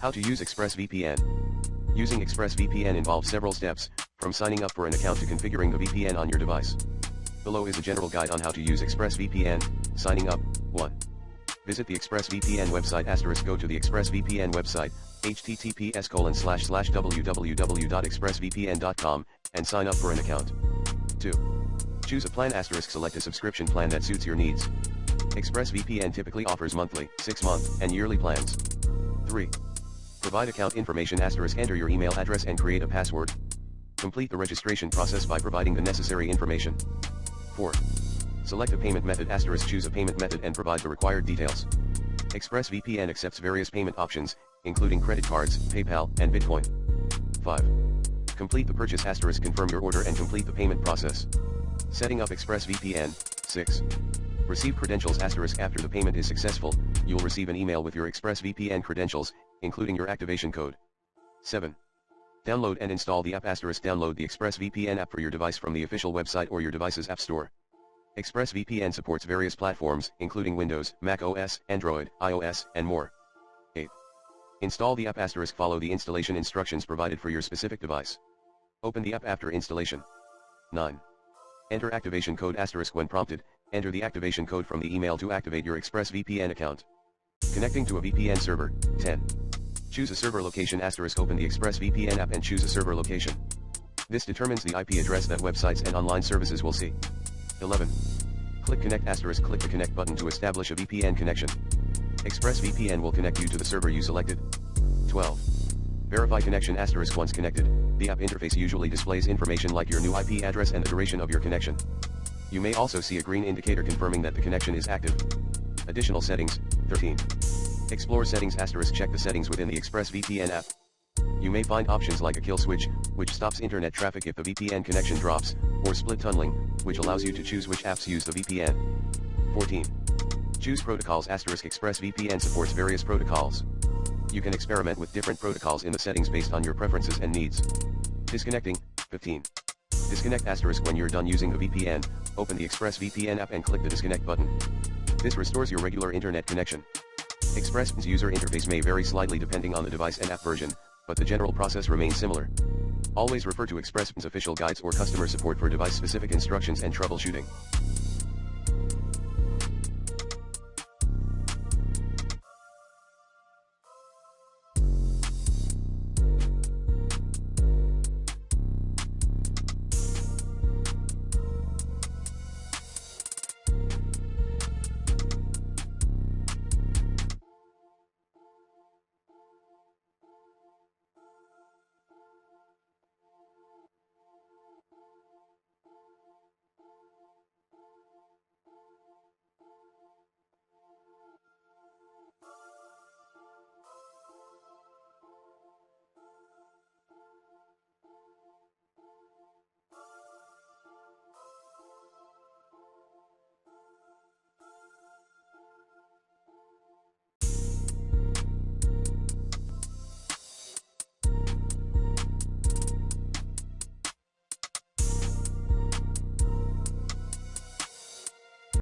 How to use ExpressVPN. Using ExpressVPN involves several steps, from signing up for an account to configuring the VPN on your device. Below is a general guide on how to use ExpressVPN. Signing up. 1. Visit the ExpressVPN website *. Go to the ExpressVPN website, https://www.expressvpn.com, and sign up for an account. 2. Choose a plan *. Select a subscription plan that suits your needs. ExpressVPN typically offers monthly, 6-month, and yearly plans. 3. Provide account information *. Enter your email address and create a password. Complete the registration process by providing the necessary information. 4. Select a payment method *. Choose a payment method and provide the required details. ExpressVPN accepts various payment options, including credit cards, PayPal, and Bitcoin. 5. Complete the purchase *. Confirm your order and complete the payment process. Setting up ExpressVPN. 6. Receive credentials *. After the payment is successful, you'll receive an email with your ExpressVPN credentials, including your activation code. 7. Download and install the app *. Download the ExpressVPN app for your device from the official website or your device's app store. ExpressVPN supports various platforms, including Windows, Mac OS, Android, iOS, and more. 8. Install the app *. Follow the installation instructions provided for your specific device. Open the app after installation. 9. Enter activation code * when prompted. Enter the activation code from the email to activate your ExpressVPN account. Connecting to a VPN server. 10. Choose a server location *. Open the ExpressVPN app and choose a server location. This determines the IP address that websites and online services will see. 11. Click Connect *. Click the Connect button to establish a VPN connection. ExpressVPN will connect you to the server you selected. 12. Verify connection *. Once connected, the app interface usually displays information like your new IP address and the duration of your connection. You may also see a green indicator confirming that the connection is active. Additional settings. 13. Explore settings *. Check the settings within the ExpressVPN app. You may find options like a kill switch, which stops internet traffic if the VPN connection drops, or split tunneling, which allows you to choose which apps use the VPN. 14. Choose protocols *. ExpressVPN supports various protocols. You can experiment with different protocols in the settings based on your preferences and needs. Disconnecting. 15. Disconnect * when you're done using the VPN, open the ExpressVPN app and click the disconnect button. This restores your regular internet connection. Express's user interface may vary slightly depending on the device and app version, but the general process remains similar. Always refer to Express's official guides or customer support for device-specific instructions and troubleshooting.